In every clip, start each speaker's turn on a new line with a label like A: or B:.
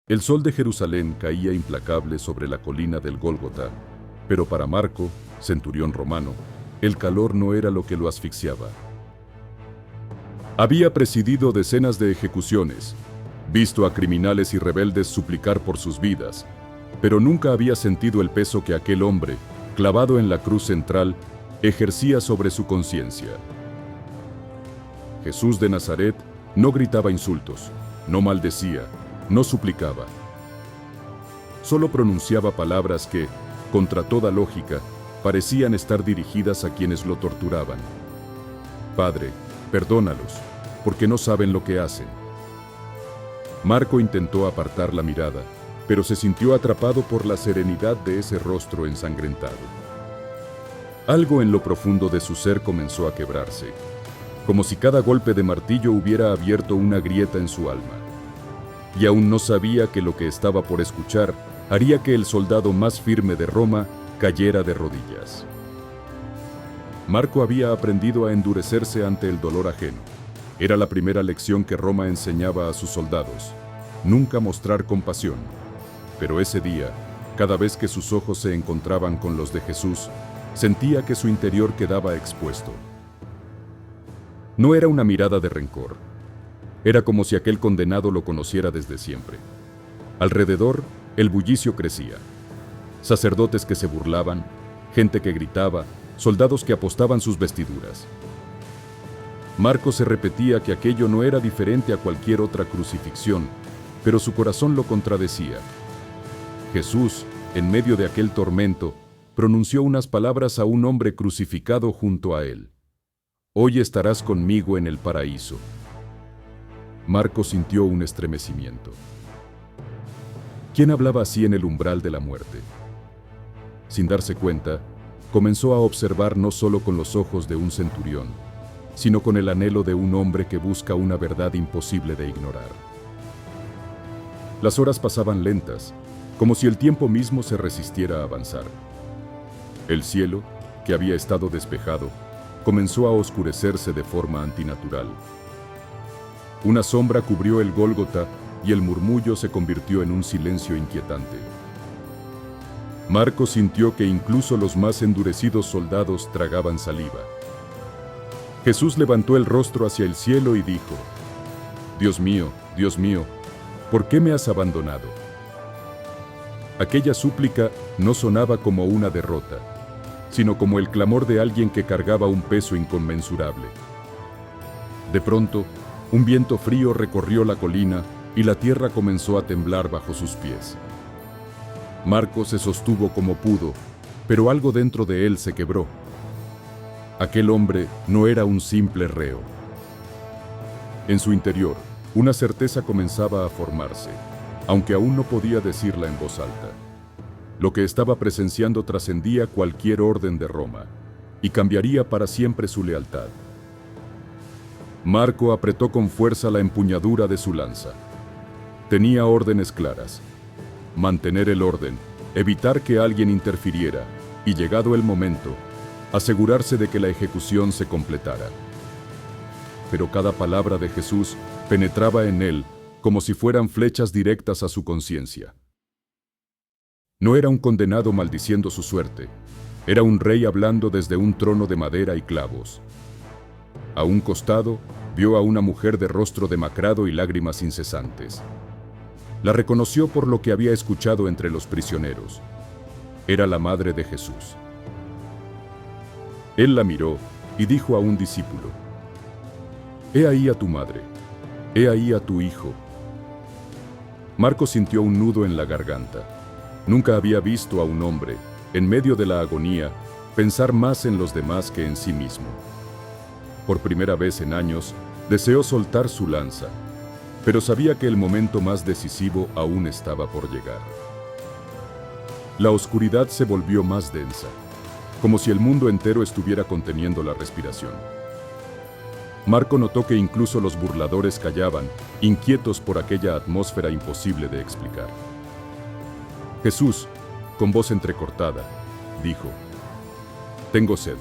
A: El sol de Jerusalén caía implacable sobre la colina del Gólgota, pero para Marco, centurión romano, el calor no era lo que lo asfixiaba. Había presidido decenas de ejecuciones, visto a criminales y rebeldes suplicar por sus vidas, pero nunca había sentido el peso que aquel hombre, clavado en la cruz central, ejercía sobre su conciencia. Jesús de Nazaret no gritaba insultos, no maldecía, no suplicaba. Solo pronunciaba palabras que, contra toda lógica, parecían estar dirigidas a quienes lo torturaban. Padre, perdónalos, porque no saben lo que hacen. Marco intentó apartar la mirada, pero se sintió atrapado por la serenidad de ese rostro ensangrentado. Algo en lo profundo de su ser comenzó a quebrarse, como si cada golpe de martillo hubiera abierto una grieta en su alma. Y aún no sabía que lo que estaba por escuchar haría que el soldado más firme de Roma cayera de rodillas. Marco había aprendido a endurecerse ante el dolor ajeno. Era la primera lección que Roma enseñaba a sus soldados: nunca mostrar compasión. Pero ese día, cada vez que sus ojos se encontraban con los de Jesús, sentía que su interior quedaba expuesto. No era una mirada de rencor. Era como si aquel condenado lo conociera desde siempre. Alrededor, el bullicio crecía. Sacerdotes que se burlaban, gente que gritaba, soldados que apostaban sus vestiduras. Marco se repetía que aquello no era diferente a cualquier otra crucifixión, pero su corazón lo contradecía. Jesús, en medio de aquel tormento, pronunció unas palabras a un hombre crucificado junto a él: «Hoy estarás conmigo en el paraíso». Marco sintió un estremecimiento. ¿Quién hablaba así en el umbral de la muerte? Sin darse cuenta, comenzó a observar no solo con los ojos de un centurión, sino con el anhelo de un hombre que busca una verdad imposible de ignorar. Las horas pasaban lentas, como si el tiempo mismo se resistiera a avanzar. El cielo, que había estado despejado, comenzó a oscurecerse de forma antinatural. Una sombra cubrió el Gólgota y el murmullo se convirtió en un silencio inquietante. Marco sintió que incluso los más endurecidos soldados tragaban saliva. Jesús levantó el rostro hacia el cielo y dijo: Dios mío, ¿por qué me has abandonado? Aquella súplica no sonaba como una derrota, sino como el clamor de alguien que cargaba un peso inconmensurable. De pronto, un viento frío recorrió la colina y la tierra comenzó a temblar bajo sus pies. Marco se sostuvo como pudo, pero algo dentro de él se quebró. Aquel hombre no era un simple reo. En su interior, una certeza comenzaba a formarse, aunque aún no podía decirla en voz alta. Lo que estaba presenciando trascendía cualquier orden de Roma y cambiaría para siempre su lealtad. Marco apretó con fuerza la empuñadura de su lanza. Tenía órdenes claras: mantener el orden, evitar que alguien interfiriera y, llegado el momento, asegurarse de que la ejecución se completara. Pero cada palabra de Jesús penetraba en él como si fueran flechas directas a su conciencia. No era un condenado maldiciendo su suerte, era un rey hablando desde un trono de madera y clavos. A un costado, vio a una mujer de rostro demacrado y lágrimas incesantes. La reconoció por lo que había escuchado entre los prisioneros. Era la madre de Jesús. Él la miró y dijo a un discípulo: «He ahí a tu madre, he ahí a tu hijo». Marco sintió un nudo en la garganta. Nunca había visto a un hombre, en medio de la agonía, pensar más en los demás que en sí mismo. Por primera vez en años, deseó soltar su lanza, pero sabía que el momento más decisivo aún estaba por llegar. La oscuridad se volvió más densa, como si el mundo entero estuviera conteniendo la respiración. Marco notó que incluso los burladores callaban, inquietos por aquella atmósfera imposible de explicar. Jesús, con voz entrecortada, dijo: «Tengo sed».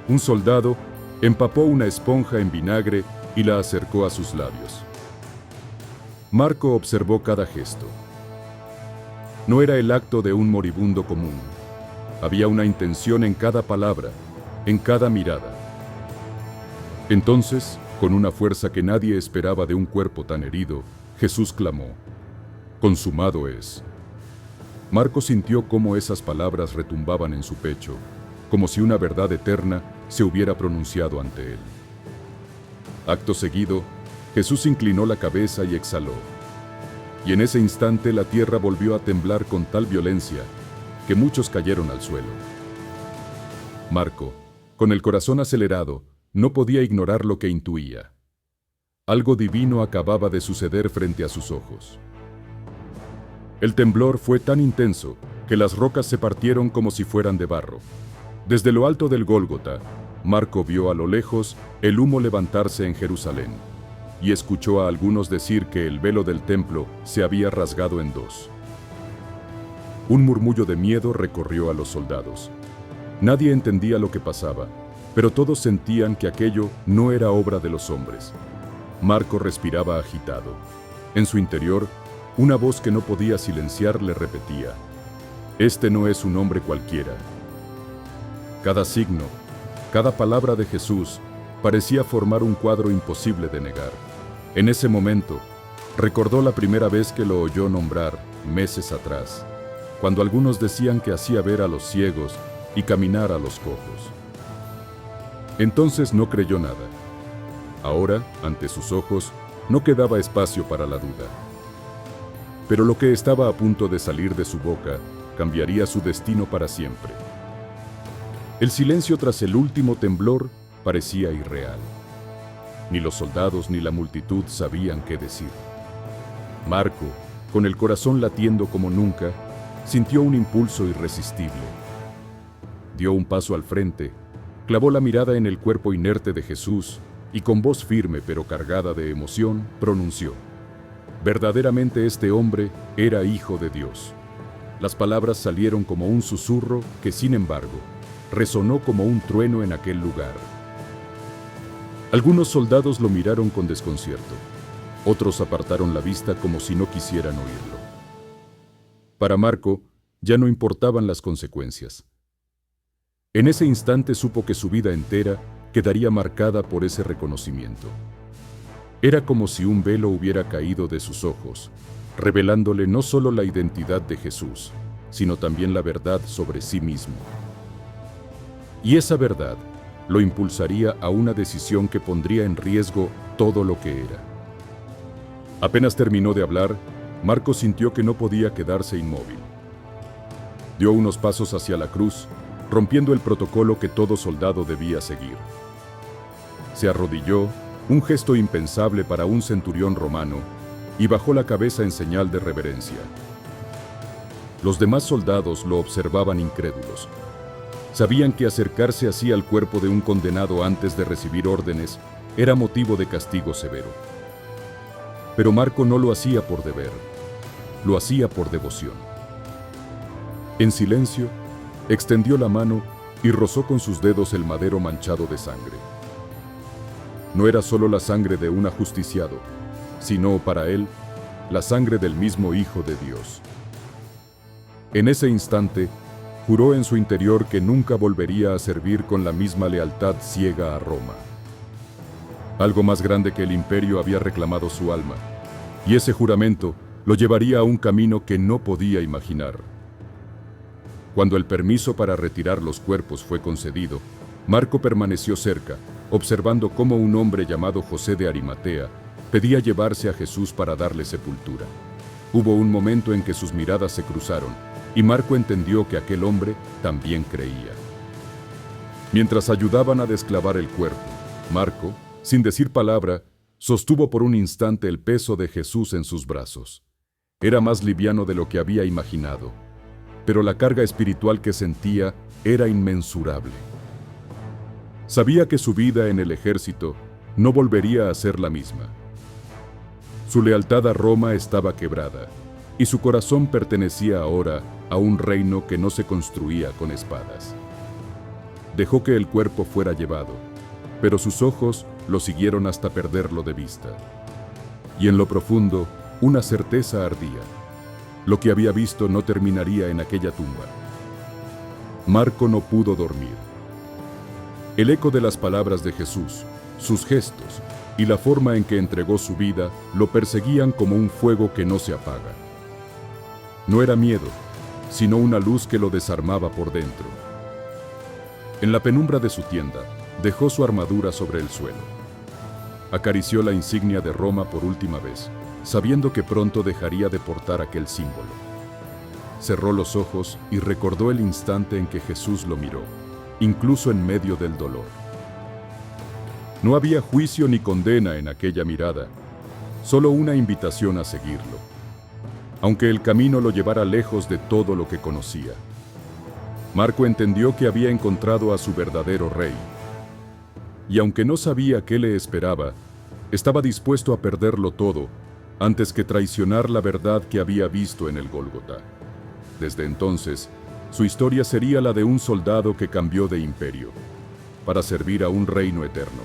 A: Un soldado empapó una esponja en vinagre y la acercó a sus labios. Marco observó cada gesto. No era el acto de un moribundo común. Había una intención en cada palabra, en cada mirada. Entonces, con una fuerza que nadie esperaba de un cuerpo tan herido, Jesús clamó: «Consumado es». Marco sintió cómo esas palabras retumbaban en su pecho, como si una verdad eterna se hubiera pronunciado ante él. Acto seguido, Jesús inclinó la cabeza y exhaló. Y en ese instante la tierra volvió a temblar con tal violencia que muchos cayeron al suelo. Marco, con el corazón acelerado, no podía ignorar lo que intuía. Algo divino acababa de suceder frente a sus ojos. El temblor fue tan intenso que las rocas se partieron como si fueran de barro. Desde lo alto del Gólgota, Marco vio a lo lejos el humo levantarse en Jerusalén y escuchó a algunos decir que el velo del templo se había rasgado en dos. Un murmullo de miedo recorrió a los soldados. Nadie entendía lo que pasaba, pero todos sentían que aquello no era obra de los hombres. Marco respiraba agitado. En su interior, una voz que no podía silenciar le repetía: «Este no es un hombre cualquiera». Cada signo, cada palabra de Jesús parecía formar un cuadro imposible de negar. En ese momento, recordó la primera vez que lo oyó nombrar, meses atrás, cuando algunos decían que hacía ver a los ciegos y caminar a los cojos. Entonces no creyó nada. Ahora, ante sus ojos, no quedaba espacio para la duda. Pero lo que estaba a punto de salir de su boca cambiaría su destino para siempre. El silencio tras el último temblor parecía irreal. Ni los soldados ni la multitud sabían qué decir. Marco, con el corazón latiendo como nunca, sintió un impulso irresistible. Dio un paso al frente, clavó la mirada en el cuerpo inerte de Jesús y con voz firme pero cargada de emoción pronunció: «Verdaderamente este hombre era hijo de Dios». Las palabras salieron como un susurro que, sin embargo, resonó como un trueno en aquel lugar. Algunos soldados lo miraron con desconcierto. Otros apartaron la vista como si no quisieran oírlo. Para Marco, ya no importaban las consecuencias. En ese instante supo que su vida entera quedaría marcada por ese reconocimiento. Era como si un velo hubiera caído de sus ojos, revelándole no solo la identidad de Jesús, sino también la verdad sobre sí mismo. Y esa verdad lo impulsaría a una decisión que pondría en riesgo todo lo que era. Apenas terminó de hablar, Marco sintió que no podía quedarse inmóvil. Dio unos pasos hacia la cruz, rompiendo el protocolo que todo soldado debía seguir. Se arrodilló, un gesto impensable para un centurión romano, y bajó la cabeza en señal de reverencia. Los demás soldados lo observaban incrédulos. Sabían que acercarse así al cuerpo de un condenado antes de recibir órdenes era motivo de castigo severo. Pero Marco no lo hacía por deber, lo hacía por devoción. En silencio, extendió la mano y rozó con sus dedos el madero manchado de sangre. No era solo la sangre de un ajusticiado, sino, para él, la sangre del mismo Hijo de Dios. En ese instante, juró en su interior que nunca volvería a servir con la misma lealtad ciega a Roma. Algo más grande que el imperio había reclamado su alma, y ese juramento lo llevaría a un camino que no podía imaginar. Cuando el permiso para retirar los cuerpos fue concedido, Marco permaneció cerca, observando cómo un hombre llamado José de Arimatea pedía llevarse a Jesús para darle sepultura. Hubo un momento en que sus miradas se cruzaron, y Marco entendió que aquel hombre también creía. Mientras ayudaban a desclavar el cuerpo, Marco, sin decir palabra, sostuvo por un instante el peso de Jesús en sus brazos. Era más liviano de lo que había imaginado, pero la carga espiritual que sentía era inmensurable. Sabía que su vida en el ejército no volvería a ser la misma. Su lealtad a Roma estaba quebrada, y su corazón pertenecía ahora a un reino que no se construía con espadas. Dejó que el cuerpo fuera llevado, pero sus ojos lo siguieron hasta perderlo de vista. Y en lo profundo, Una certeza ardía. Lo que había visto no terminaría en aquella tumba. Marco no pudo dormir. El eco de las palabras de Jesús, sus gestos y la forma en que entregó su vida lo perseguían como un fuego que no se apaga. No era miedo, sino una luz que lo desarmaba por dentro. En la penumbra de su tienda, dejó su armadura sobre el suelo. Acarició la insignia de Roma por última vez, sabiendo que pronto dejaría de portar aquel símbolo. Cerró los ojos y recordó el instante en que Jesús lo miró, incluso en medio del dolor. No había juicio ni condena en aquella mirada, solo una invitación a seguirlo, aunque el camino lo llevara lejos de todo lo que conocía. Marco entendió que había encontrado a su verdadero rey, y aunque no sabía qué le esperaba, estaba dispuesto a perderlo todo antes que traicionar la verdad que había visto en el Gólgota. Desde entonces, su historia sería la de un soldado que cambió de imperio para servir a un reino eterno.